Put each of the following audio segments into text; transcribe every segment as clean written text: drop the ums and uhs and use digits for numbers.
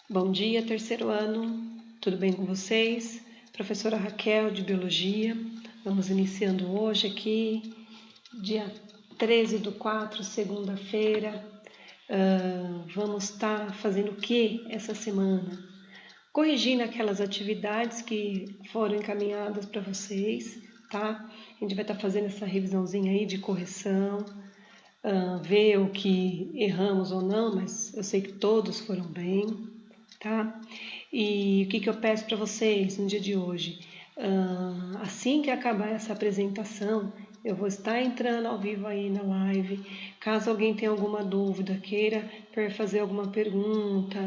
Bom dia, terceiro ano, tudo bem com vocês? Professora Raquel, de Biologia. Vamos iniciando hoje aqui, dia 13/4, segunda-feira. Vamos estar fazendo o que essa semana? Corrigindo aquelas atividades que foram encaminhadas para vocês, tá? A gente vai estar fazendo essa revisãozinha aí de correção, ver o que erramos ou não, mas eu sei que todos foram bem, tá? E o que eu peço para vocês no dia de hoje? Assim que acabar essa apresentação, eu vou estar entrando ao vivo aí na live. Caso alguém tenha alguma dúvida, queira fazer alguma pergunta,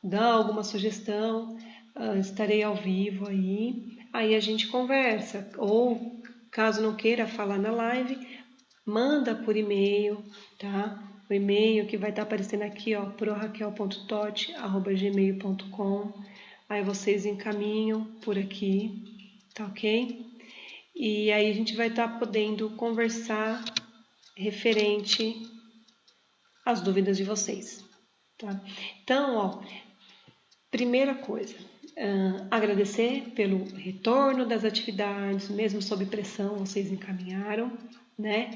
dar alguma sugestão, estarei ao vivo aí. Aí a gente conversa. Ou caso não queira falar na live, manda por e-mail, tá? O e-mail que vai estar aparecendo aqui, ó, proraquel.tot@gmail.com. Aí vocês encaminham por aqui, tá ok? E aí a gente vai estar podendo conversar referente às dúvidas de vocês, tá? Então, ó, primeira coisa, agradecer pelo retorno das atividades, mesmo sob pressão, vocês encaminharam, né?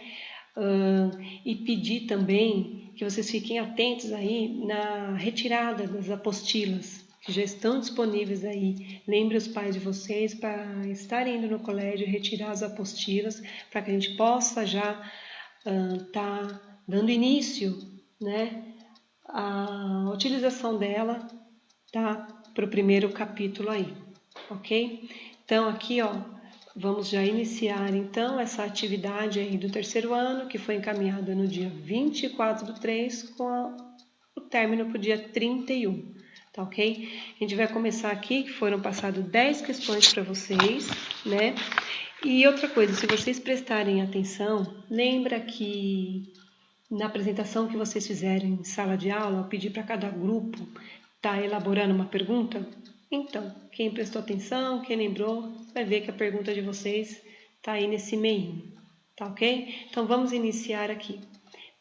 E pedir também que vocês fiquem atentos aí na retirada das apostilas, que já estão disponíveis aí. Lembre os pais de vocês para estarem indo no colégio retirar as apostilas, para que a gente possa já tá dando início, né, à utilização dela, tá, para o primeiro capítulo aí, ok? Então aqui, ó, vamos já iniciar então essa atividade aí do terceiro ano, que foi encaminhada no dia 24/3, com o término para o dia 31, tá ok? A gente vai começar aqui, que foram passadas 10 questões para vocês, né? E outra coisa, se vocês prestarem atenção, lembra que na apresentação que vocês fizeram em sala de aula, eu pedi para cada grupo estar elaborando uma pergunta? Então, quem prestou atenção, quem lembrou, vai ver que a pergunta de vocês está aí nesse meio, tá ok? Então vamos iniciar aqui.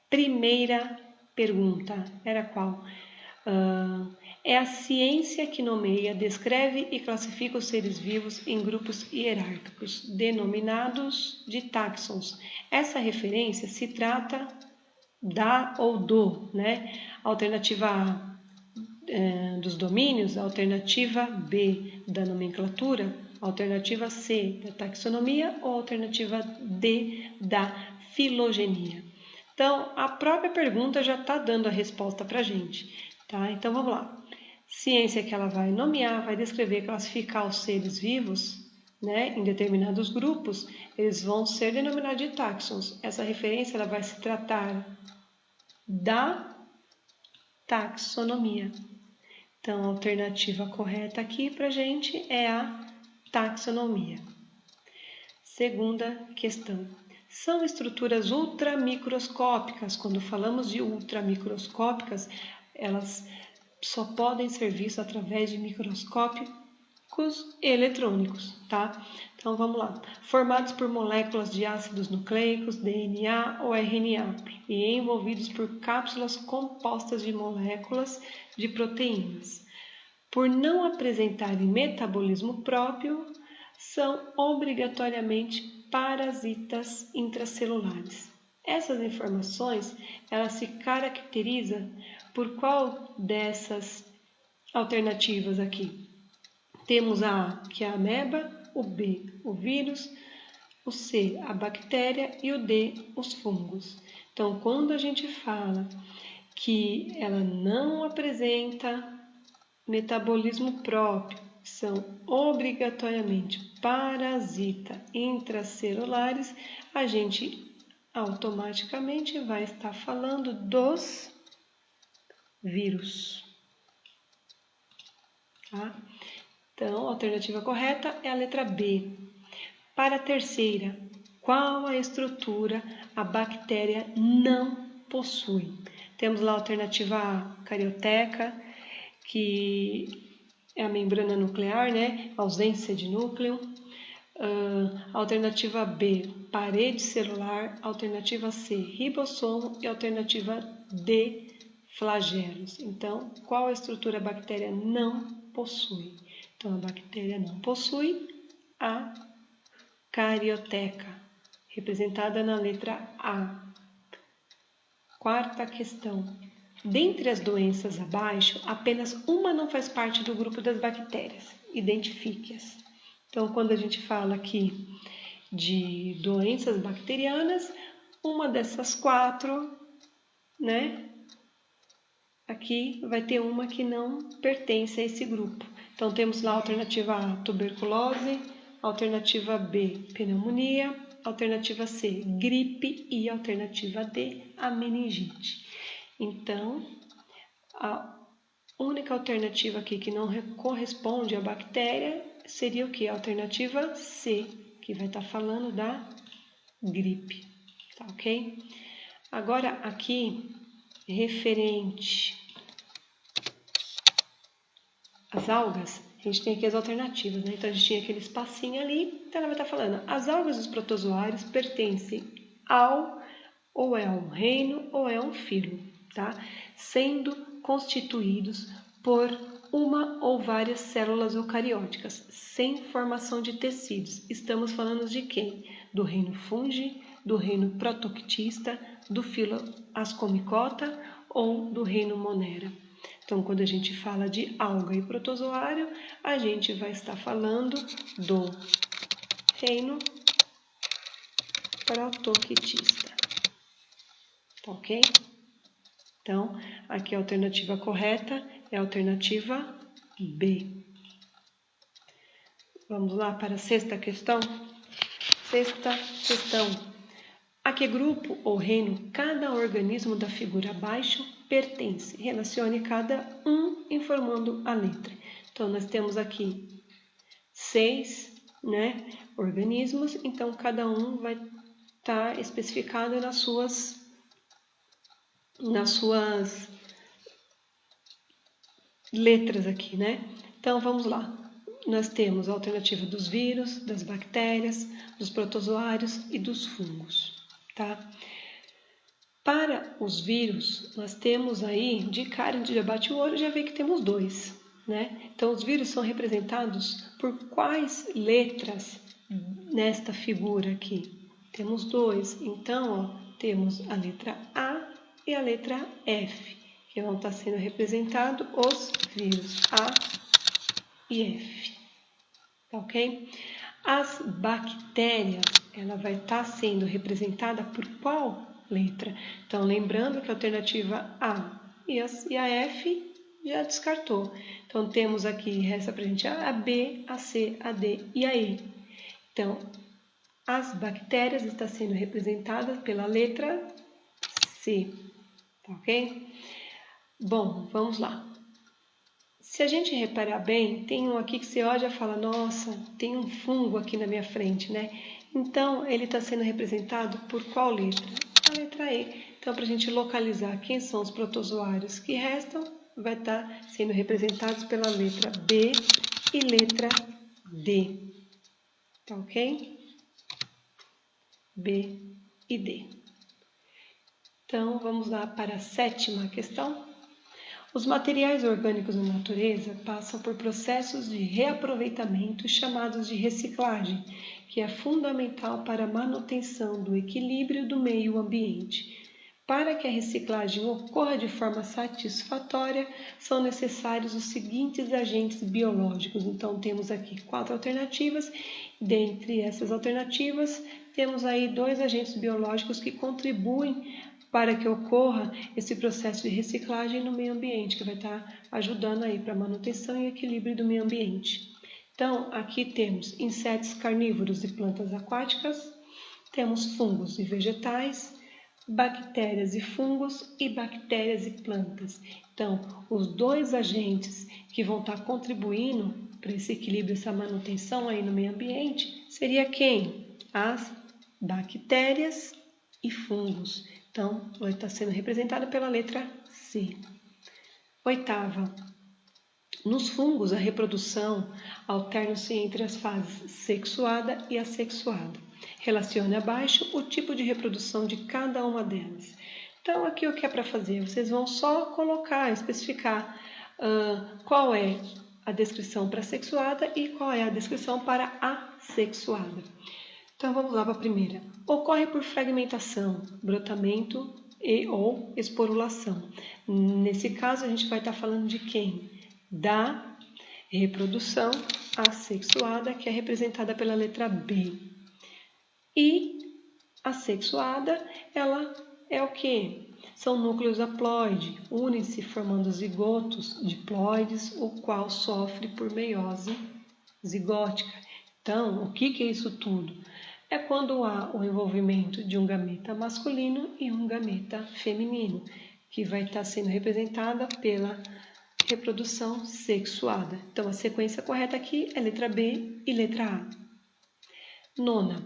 Primeira pergunta era qual? É a ciência que nomeia, descreve e classifica os seres vivos em grupos hierárquicos, denominados de táxons. Essa referência se trata da ou do, né? Alternativa A, dos domínios, alternativa B, da nomenclatura, alternativa C, da taxonomia ou alternativa D, da filogenia. Então, a própria pergunta já está dando a resposta para a gente, tá? Então, vamos lá. Ciência que ela vai nomear, vai descrever, classificar os seres vivos, né, em determinados grupos, eles vão ser denominados de táxons. Essa referência ela vai se tratar da taxonomia. Então, a alternativa correta aqui para a gente é a taxonomia. Segunda questão. São estruturas ultramicroscópicas. Quando falamos de ultramicroscópicas, elas só podem ser vistas através de microscópios eletrônicos, tá? Então, vamos lá. Formados por moléculas de ácidos nucleicos, DNA ou RNA, e envolvidos por cápsulas compostas de moléculas de proteínas. Por não apresentarem metabolismo próprio, são obrigatoriamente parasitas intracelulares. Essas informações, elas se caracterizam por qual dessas alternativas aqui? Temos a A, que é a ameba, o B, o vírus, o C, a bactéria e o D, os fungos. Então, quando a gente fala que ela não apresenta metabolismo próprio, são obrigatoriamente parasita intracelulares, a gente automaticamente vai estar falando dos vírus, tá? Então, a alternativa correta é a letra B. Para a terceira, qual a estrutura a bactéria não possui? Temos lá a alternativa A, carioteca, que é a membrana nuclear, né? Ausência de núcleo. Alternativa B, parede celular. Alternativa C, ribossomo. E alternativa D, flagelos. Então, qual a estrutura a bactéria não possui? Então, a bactéria não possui a carioteca, representada na letra A. Quarta questão. Dentre as doenças abaixo, apenas uma não faz parte do grupo das bactérias. Identifique-as. Então, quando a gente fala aqui de doenças bacterianas, uma dessas 4, né? Aqui vai ter uma que não pertence a esse grupo. Então, temos lá a alternativa A, tuberculose, alternativa B, pneumonia, alternativa C, gripe e alternativa D, a meningite. Então, a única alternativa aqui que não corresponde à bactéria seria o que? A alternativa C, que vai estar falando da gripe, tá ok? Agora aqui, referente às algas, a gente tem aqui as alternativas, né? Então a gente tinha aquele espacinho ali, então ela vai estar falando, as algas dos protozoários pertencem ao, ou é um reino, ou é um filo, tá? Sendo constituídos por uma ou várias células eucarióticas, sem formação de tecidos. Estamos falando de quem? Do reino Fungi, do reino Protoctista, do filo Ascomicota ou do reino Monera. Então, quando a gente fala de alga e protozoário, a gente vai estar falando do reino Protoctista. Tá ok? Então, aqui a alternativa correta é a alternativa B. Vamos lá para a sexta questão? Sexta questão. A que grupo ou reino cada organismo da figura abaixo pertence? Relacione cada um informando a letra. Então, nós temos aqui 6, né, organismos, então cada um vai estar especificado nas suas letras aqui, né? Então, vamos lá. Nós temos a alternativa dos vírus, das bactérias, dos protozoários e dos fungos, tá? Para os vírus, nós temos aí, de cara, a gente já bate o olho e já vê que temos 2, né? Então, os vírus são representados por quais letras nesta figura aqui? Temos 2. Então, ó, temos a letra A e a letra F, que vão estar sendo representados os vírus A e F, tá ok? As bactérias, ela vai estar sendo representada por qual letra? Então, lembrando que a alternativa A e a F já descartou. Então, temos aqui, resta para a gente a B, a C, a D e a E. Então, as bactérias estão sendo representadas pela letra C, tá ok? Bom, vamos lá. Se a gente reparar bem, tem um aqui que você olha e fala, nossa, tem um fungo aqui na minha frente, né? Então, ele está sendo representado por qual letra? A letra E. Então, para a gente localizar quem são os protozoários que restam, vai estar sendo representados pela letra B e letra D. Tá ok? B e D. Então, vamos lá para a sétima questão. Os materiais orgânicos na natureza passam por processos de reaproveitamento chamados de reciclagem, que é fundamental para a manutenção do equilíbrio do meio ambiente. Para que a reciclagem ocorra de forma satisfatória, são necessários os seguintes agentes biológicos. Então, temos aqui 4 alternativas. Dentre essas alternativas, temos aí 2 agentes biológicos que contribuem para que ocorra esse processo de reciclagem no meio ambiente, que vai estar ajudando aí para a manutenção e equilíbrio do meio ambiente. Então, aqui temos insetos carnívoros e plantas aquáticas, temos fungos e vegetais, bactérias e fungos e bactérias e plantas. Então, os 2 agentes que vão estar contribuindo para esse equilíbrio, essa manutenção aí no meio ambiente, seria quem? As bactérias e fungos. Então, vai estar sendo representada pela letra C. Oitava. Nos fungos, a reprodução alterna-se entre as fases sexuada e assexuada. Relacione abaixo o tipo de reprodução de cada uma delas. Então, aqui o que é para fazer? Vocês vão só colocar, especificar qual é a descrição para sexuada e qual é a descrição para assexuada. Então, vamos lá para a primeira. Ocorre por fragmentação, brotamento e ou esporulação. Nesse caso, a gente vai estar falando de quem? Da reprodução assexuada, que é representada pela letra B. E assexuada, ela é o quê? São núcleos haploide, unem-se formando zigotos diploides, o qual sofre por meiose zigótica. Então, o que é isso tudo? É quando há o envolvimento de um gameta masculino e um gameta feminino, que vai estar sendo representada pela reprodução sexuada. Então, a sequência correta aqui é letra B e letra A. Nona.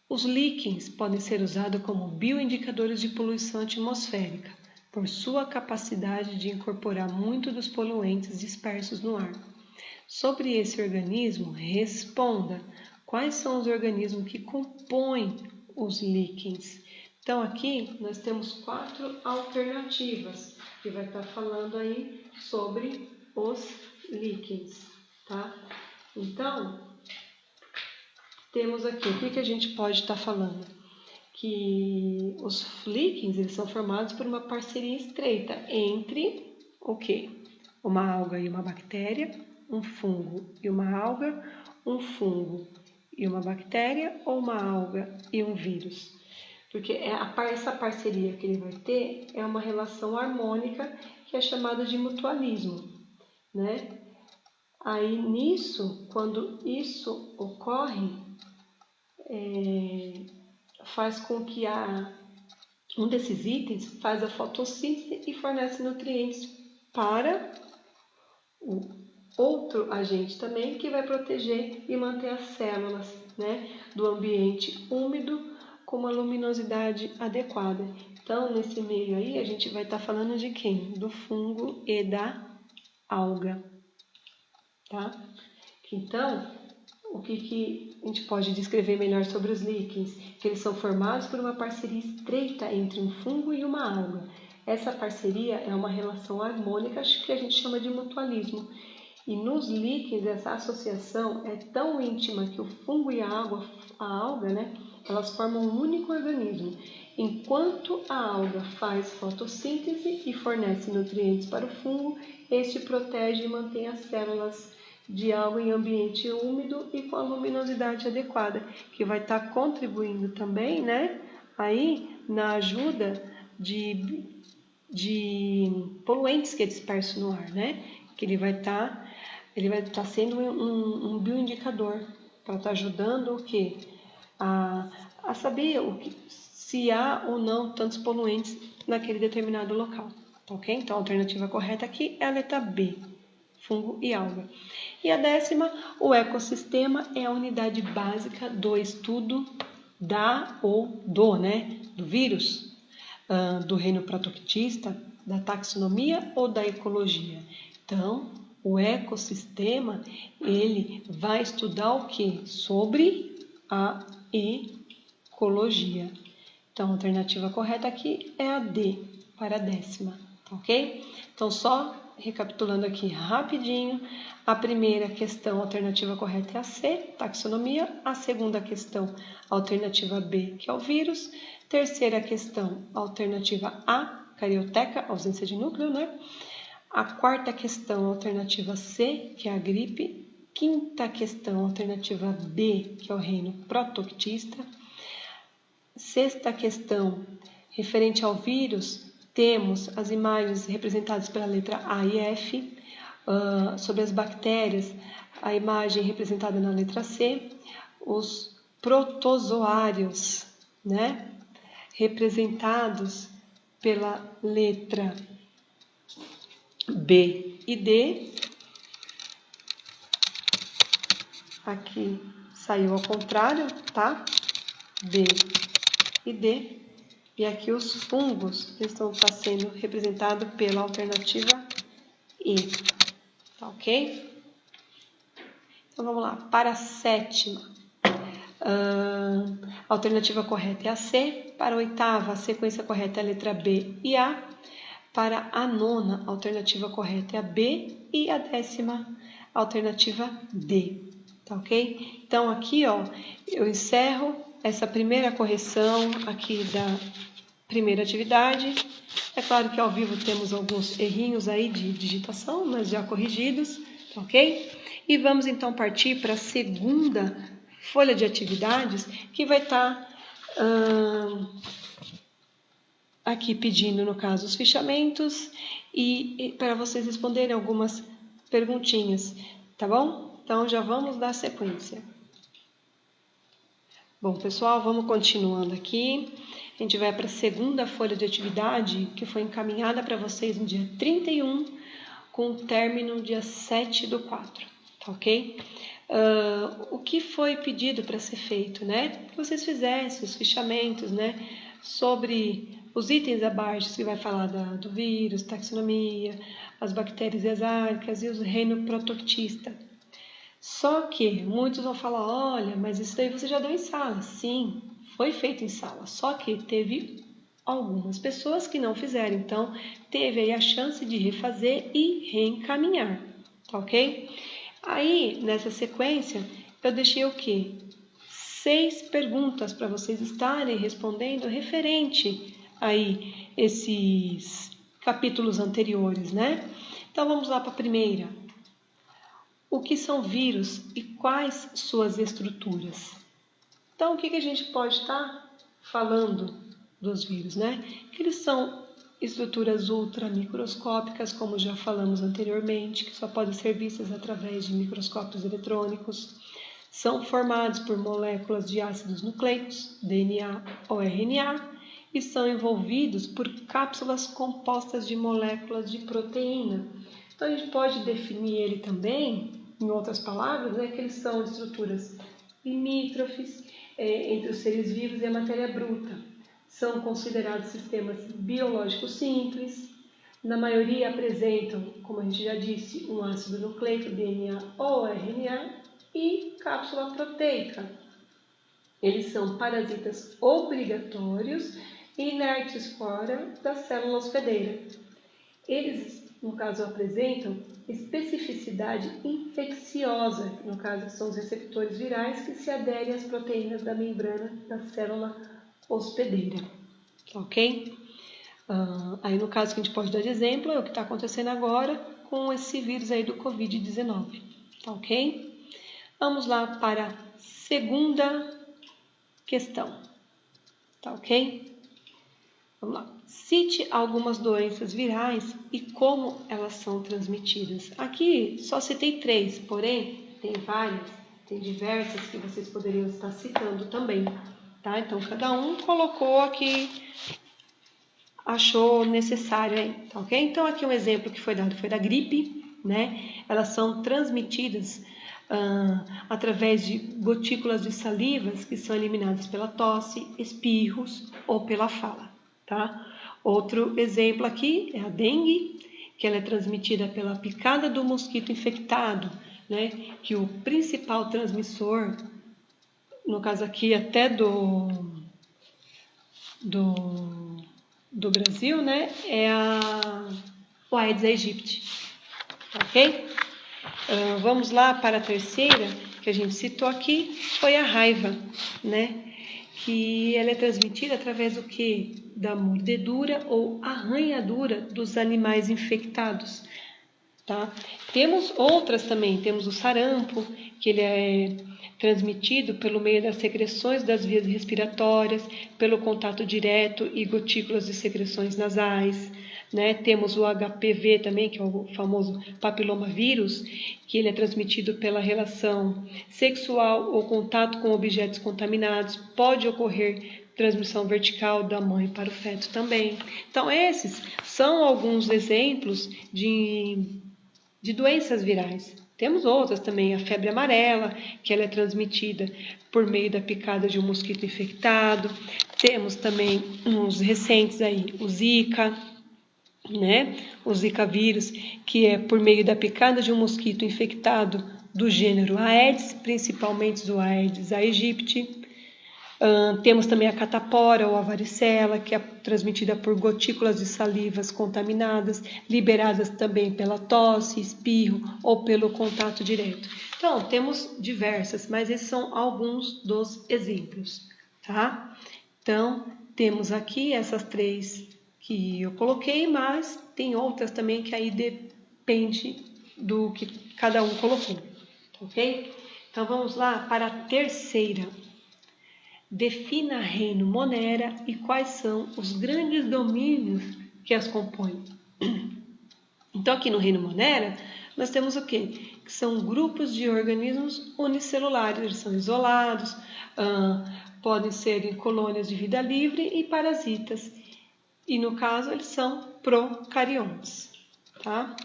Os líquens podem ser usados como bioindicadores de poluição atmosférica, por sua capacidade de incorporar muito dos poluentes dispersos no ar. Sobre esse organismo, responda quais são os organismos que compõem os líquens. Então, aqui nós temos 4 alternativas, que vai estar falando aí sobre os líquens, tá? Então, temos aqui, o que a gente pode estar falando? Que os líquens, eles são formados por uma parceria estreita entre o quê? Uma alga e uma bactéria, um fungo e uma alga, um fungo e uma bactéria ou uma alga e um vírus. Porque essa parceria que ele vai ter é uma relação harmônica que é chamada de mutualismo, né? Aí nisso, quando isso ocorre, faz com que um desses itens faz a fotossíntese e fornece nutrientes para o outro agente também, que vai proteger e manter as células, né, do ambiente úmido com uma luminosidade adequada. Então, nesse meio aí, a gente vai estar falando de quem? Do fungo e da alga, tá? Então, o que a gente pode descrever melhor sobre os líquens? Que eles são formados por uma parceria estreita entre um fungo e uma alga. Essa parceria é uma relação harmônica que a gente chama de mutualismo. E nos líquens, essa associação é tão íntima que o fungo e a alga, né, elas formam um único organismo. Enquanto a alga faz fotossíntese e fornece nutrientes para o fungo, este protege e mantém as células de alga em ambiente úmido e com a luminosidade adequada, que vai estar contribuindo também, né, aí na ajuda de poluentes que é disperso no ar, né, que ele vai estar sendo um bioindicador para estar ajudando o quê? A saber se há ou não tantos poluentes naquele determinado local, ok? Então a alternativa correta aqui é a letra B, fungo e alga. E a 10ª, o ecossistema é a unidade básica do estudo do vírus, do reino protoctista, da taxonomia ou da ecologia. Então, o ecossistema, ele vai estudar o quê? Sobre a ecologia. Então, a alternativa correta aqui é a D, para a 10ª, ok? Então, só recapitulando aqui rapidinho, a primeira questão, a alternativa correta é a C, taxonomia. A segunda questão, a alternativa B, que é o vírus. Terceira questão, a alternativa A, carioteca, ausência de núcleo, né? A quarta questão, a alternativa C, que é a gripe. Quinta questão, a alternativa B, que é o reino protoctista. Sexta questão, referente ao vírus, temos as imagens representadas pela letra A e F. Sobre as bactérias, a imagem representada na letra C. Os protozoários, né, representados pela letra B e D. Aqui saiu ao contrário, tá? B e D. E aqui os fungos estão sendo representados pela alternativa E. Tá ok? Então vamos lá, para a 7ª. A alternativa correta é a C. Para a oitava, a sequência correta é a letra B e A. Para a nona, a alternativa correta é a B. E a décima, a alternativa D. Tá ok? Então, aqui, ó, eu encerro essa primeira correção aqui da primeira atividade. É claro que ao vivo temos alguns errinhos aí de digitação, mas já corrigidos, tá ok? E vamos então partir para a segunda folha de atividades, que vai estar aqui pedindo, no caso, os fichamentos e para vocês responderem algumas perguntinhas, tá bom? Então, já vamos dar sequência. Bom, pessoal, vamos continuando aqui. A gente vai para a segunda folha de atividade, que foi encaminhada para vocês no dia 31, com o término no dia 7/4, tá ok? O que foi pedido para ser feito, né? Que vocês fizessem os fichamentos, né? Sobre os itens abaixo, que vai falar do vírus, taxonomia, as bactérias e as arcas e o reino protoctista. Só que muitos vão falar, olha, mas isso daí você já deu em sala. Sim, foi feito em sala, só que teve algumas pessoas que não fizeram, então teve aí a chance de refazer e reencaminhar, tá ok? Aí, nessa sequência, eu deixei o quê? 6 perguntas para vocês estarem respondendo referente aí esses capítulos anteriores, né? Então, vamos lá para a primeira. O que são vírus e quais suas estruturas? Então, o que a gente pode estar falando dos vírus, né? Que eles são estruturas ultramicroscópicas, como já falamos anteriormente, que só podem ser vistas através de microscópios eletrônicos. São formados por moléculas de ácidos nucleicos, DNA ou RNA, e são envolvidos por cápsulas compostas de moléculas de proteína. Então, a gente pode definir ele também, em outras palavras, né, que eles são estruturas limítrofes entre os seres vivos e a matéria bruta. São considerados sistemas biológicos simples. Na maioria apresentam, como a gente já disse, um ácido nucleico, DNA ou RNA, e cápsula proteica. Eles são parasitas obrigatórios e inertes fora da célula hospedeira. Eles, no caso, apresentam especificidade infecciosa, no caso são os receptores virais que se aderem às proteínas da membrana da célula hospedeira, ok? Aí no caso que a gente pode dar de exemplo é o que está acontecendo agora com esse vírus aí do Covid-19, tá ok? Vamos lá para a segunda questão, tá ok? Vamos lá. Cite algumas doenças virais e como elas são transmitidas. Aqui só citei 3, porém tem várias, tem diversas que vocês poderiam estar citando também, tá? Então cada um colocou aqui, achou necessário aí, tá ok? Então aqui um exemplo que foi dado foi da gripe, né? Elas são transmitidas através de gotículas de salivas que são eliminadas pela tosse, espirros ou pela fala, tá? Outro exemplo aqui é a dengue, que ela é transmitida pela picada do mosquito infectado, né? Que o principal transmissor, no caso aqui até do Brasil, né? É o Aedes aegypti, ok? Vamos lá para a terceira, que a gente citou aqui, foi a raiva, né? Que ela é transmitida através do quê? Da mordedura ou arranhadura dos animais infectados, tá? Temos outras também, temos o sarampo, que ele é transmitido pelo meio das secreções das vias respiratórias, pelo contato direto e gotículas de secreções nasais, né? Temos o HPV também, que é o famoso papilomavírus, que ele é transmitido pela relação sexual ou contato com objetos contaminados. Pode ocorrer transmissão vertical da mãe para o feto também. Então, esses são alguns exemplos de doenças virais. Temos outras também, a febre amarela, que ela é transmitida por meio da picada de um mosquito infectado. Temos também uns recentes aí, o Zika, né? O Zika vírus, que é por meio da picada de um mosquito infectado do gênero Aedes, principalmente o Aedes aegypti. Temos também a catapora ou a varicela, que é transmitida por gotículas de salivas contaminadas, liberadas também pela tosse, espirro ou pelo contato direto. Então, temos diversas, mas esses são alguns dos exemplos, tá? Então, temos aqui essas 3 que eu coloquei, mas tem outras também que aí depende do que cada um colocou, ok? Então, vamos lá para a terceira. Defina reino Monera e quais são os grandes domínios que as compõem. Então, aqui no reino Monera, nós temos o quê? Que são grupos de organismos unicelulares, eles são isolados, podem ser em colônias de vida livre e parasitas. E, no caso, eles são procariontes, tá?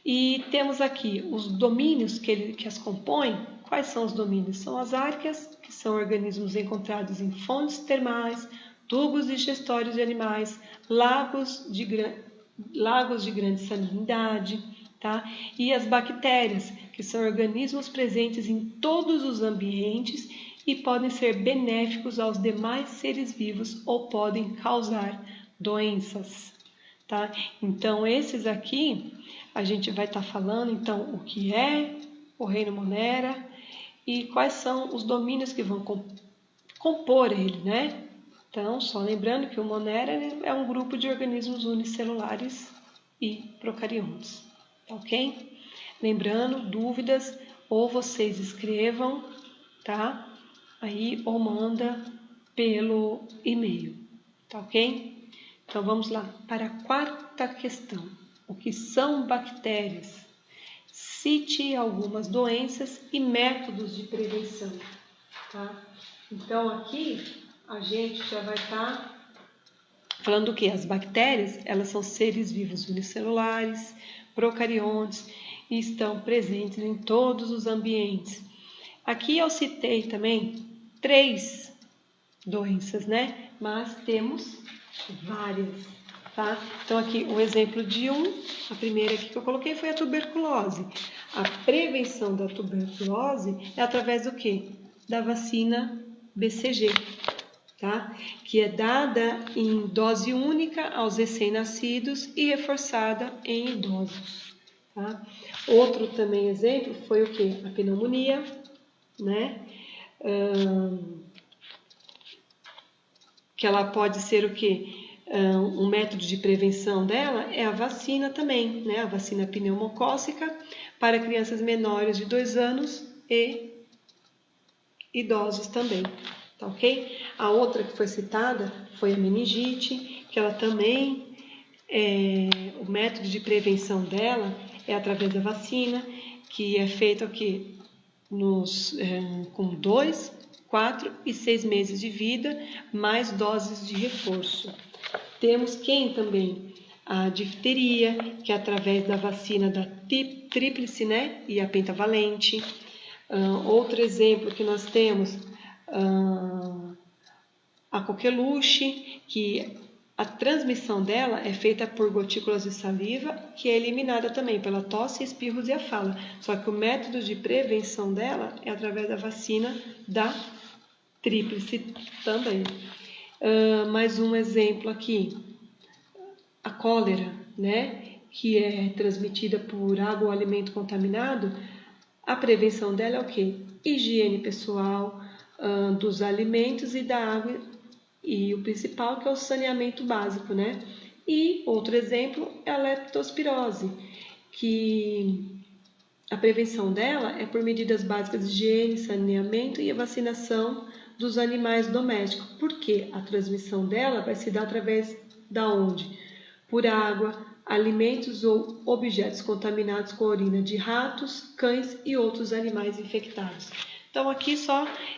E temos aqui os domínios que as compõem. Quais são os domínios? São as árqueas, que são organismos encontrados em fontes termais, tubos digestórios de animais, lagos de grande salinidade, tá? E as bactérias, que são organismos presentes em todos os ambientes e podem ser benéficos aos demais seres vivos ou podem causar doenças, tá? Então, esses aqui a gente vai estar falando, então, o que é o reino Monera e quais são os domínios que vão compor ele, né? Então, só lembrando que o Monera é um grupo de organismos unicelulares e procariontes, ok? Lembrando, dúvidas, ou vocês escrevam, tá? Aí, ou manda pelo e-mail, tá ok? Então, vamos lá para a quarta questão. O que são bactérias? Cite algumas doenças e métodos de prevenção, tá? Então, aqui a gente já vai estar falando do que? As bactérias, elas são seres vivos unicelulares, procariontes e estão presentes em todos os ambientes. Aqui eu citei também 3 doenças, né? Mas temos várias, tá? Então, aqui um exemplo de a primeira aqui que eu coloquei foi a tuberculose. A prevenção da tuberculose é através do quê? Da vacina BCG, tá? Que é dada em dose única aos recém-nascidos e reforçada em idosos, tá? Outro também exemplo foi o quê? A pneumonia, né? Que ela pode ser o quê? Um método de prevenção dela é a vacina também, né? A vacina pneumocócica para crianças menores de 2 anos e idosos também, tá ok? A outra que foi citada foi a meningite, que ela também, o método de prevenção dela é através da vacina, que é feita aqui com 2, 4 e 6 meses de vida, mais doses de reforço. Temos quem também? A difteria, que é através da vacina da tríplice, né? E a pentavalente. Outro exemplo que nós temos, a coqueluche, que a transmissão dela é feita por gotículas de saliva, que é eliminada também pela tosse, espirros e a fala. Só que o método de prevenção dela é através da vacina da tríplice também. Mais um exemplo aqui, a cólera, né? Que é transmitida por água ou alimento contaminado. A prevenção dela é o quê? Higiene pessoal, dos alimentos e da água, e o principal que é o saneamento básico, né? E outro exemplo é a leptospirose, que a prevenção dela é por medidas básicas de higiene, saneamento e a vacinação dos animais domésticos. Porque a transmissão dela vai se dar através da onde? Por água, alimentos ou objetos contaminados com a urina de ratos, cães e outros animais infectados. Então, aqui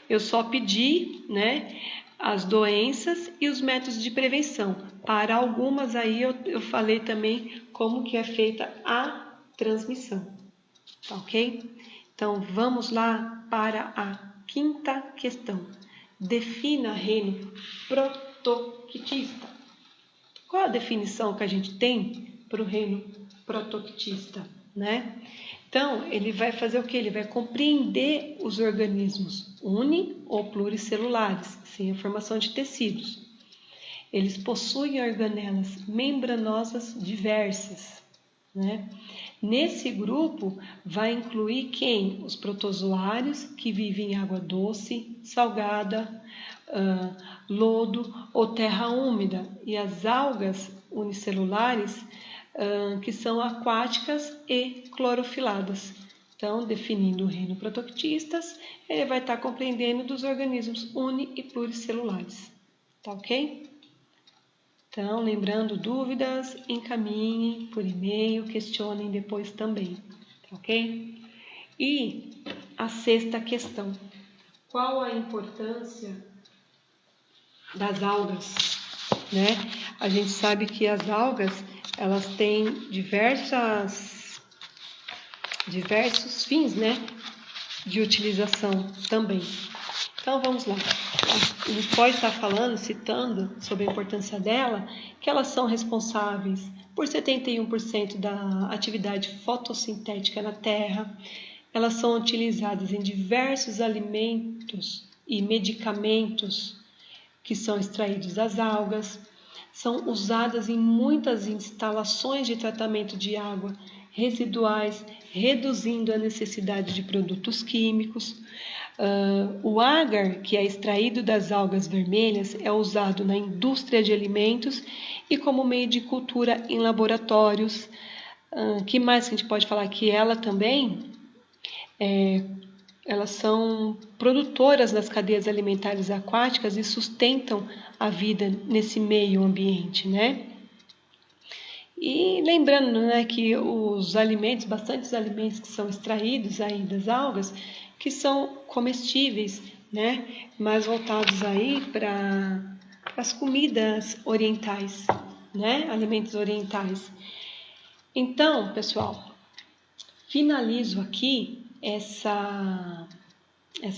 eu só pedi, né, as doenças e os métodos de prevenção. Para algumas aí eu falei também como que é feita a transmissão, tá ok? Então, vamos lá para a quinta questão. Defina reino protoctista. Qual a definição que a gente tem para o reino protoctista? né? Então, ele vai fazer o quê? Ele vai compreender os organismos uni- ou pluricelulares, sem a formação de tecidos. Eles possuem organelas membranosas diversas, né? Nesse grupo vai incluir quem? Os protozoários, que vivem em água doce, salgada, lodo ou terra úmida, e as algas unicelulares, que são aquáticas e clorofiladas. Então, definindo o reino protoctistas, ele vai estar compreendendo dos organismos uni- e pluricelulares. Tá ok? Então, lembrando, dúvidas, encaminhem por e-mail, questionem depois também, tá ok? E a sexta questão: qual a importância das algas, né? A gente sabe que as algas, elas têm diversos fins, né, de utilização também. Então vamos lá. A gente pode estar falando, citando sobre a importância dela, que elas são responsáveis por 71% da atividade fotossintética na Terra. Elas são utilizadas em diversos alimentos e medicamentos que são extraídos das algas. São usadas em muitas instalações de tratamento de água residuais, reduzindo a necessidade de produtos químicos. O agar, que é extraído das algas vermelhas, é usado na indústria de alimentos e como meio de cultura em laboratórios. Que mais que a gente pode falar? Que ela também, elas são produtoras nas cadeias alimentares aquáticas e sustentam a vida nesse meio ambiente, né? E lembrando, né, que os alimentos, bastantes alimentos que são extraídos aí das algas, que são comestíveis, né, mais voltados aí para as comidas orientais, né, alimentos orientais. Então, pessoal, finalizo aqui essa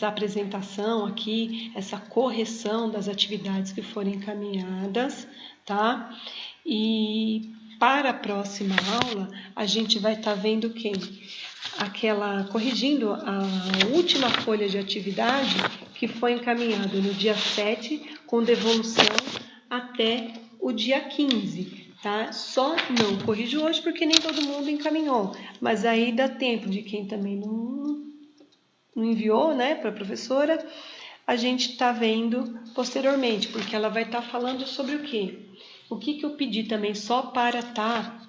apresentação aqui, essa correção das atividades que foram encaminhadas, tá? E para a próxima aula, a gente vai estar vendo quem? Corrigindo a última folha de atividade que foi encaminhada no dia 7, com devolução até o dia 15. Tá? Só não corrijo hoje porque nem todo mundo encaminhou, mas aí dá tempo de quem também não enviou, né, para a professora, a gente está vendo posteriormente, porque ela vai estar falando sobre o quê? O que eu pedi também só para estar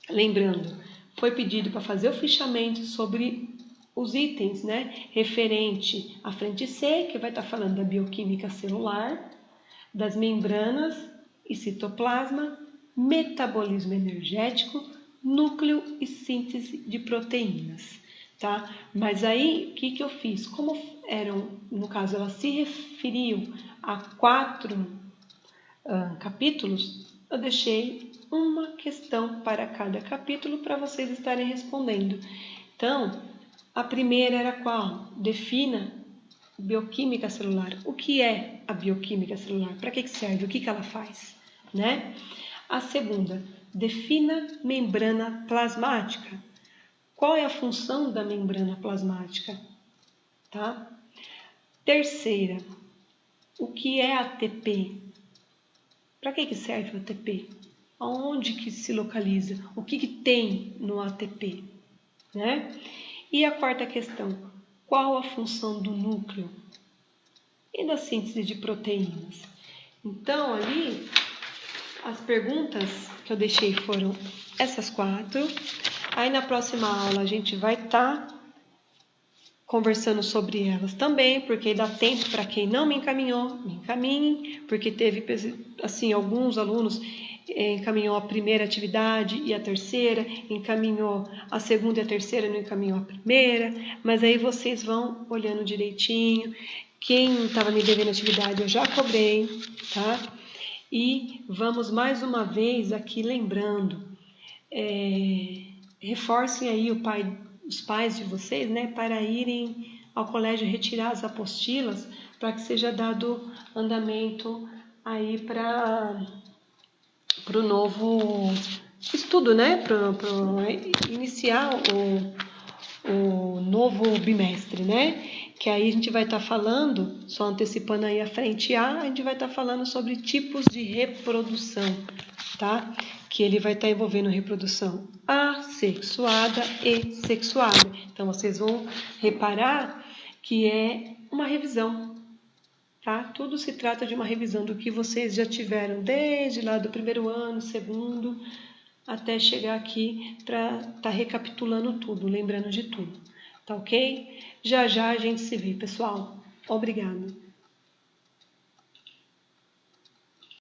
lembrando? Foi pedido para fazer o fichamento sobre os itens, né, referente à frente C, que vai estar falando da bioquímica celular, das membranas e citoplasma, metabolismo energético, núcleo e síntese de proteínas. Tá? Mas aí, o que eu fiz? Como no caso, elas se referiam a 4 capítulos, eu deixei uma questão para cada capítulo para vocês estarem respondendo. Então, a primeira era qual? Defina bioquímica celular. O que é a bioquímica celular? Para que serve? O que ela faz? Né? A segunda, defina membrana plasmática. Qual é a função da membrana plasmática? Tá? Terceira, o que é ATP? Para que serve o ATP? Aonde que se localiza? O que tem no ATP? Né? E a quarta questão, qual a função do núcleo e da síntese de proteínas? Então, ali, as perguntas que eu deixei foram essas 4. Aí na próxima aula a gente vai estar conversando sobre elas também, porque dá tempo para quem não me encaminhou, me encaminhe, porque teve assim alguns alunos encaminhou a primeira atividade e a terceira, encaminhou a segunda e a terceira, não encaminhou a primeira, mas aí vocês vão olhando direitinho. Quem estava me devendo atividade eu já cobrei, tá? E vamos mais uma vez aqui lembrando, reforcem aí os pais de vocês, né, para irem ao colégio retirar as apostilas, para que seja dado andamento aí para o novo estudo, né? Para iniciar o novo bimestre, né? Que aí a gente vai estar falando, só antecipando aí a frente A gente vai estar falando sobre tipos de reprodução, tá? Que ele vai estar envolvendo reprodução assexuada e sexuada. Então, vocês vão reparar que é uma revisão, tá? Tudo se trata de uma revisão do que vocês já tiveram desde lá do primeiro ano, segundo, até chegar aqui para estar recapitulando tudo, lembrando de tudo. Tá ok? Já já a gente se vê, pessoal. Obrigada.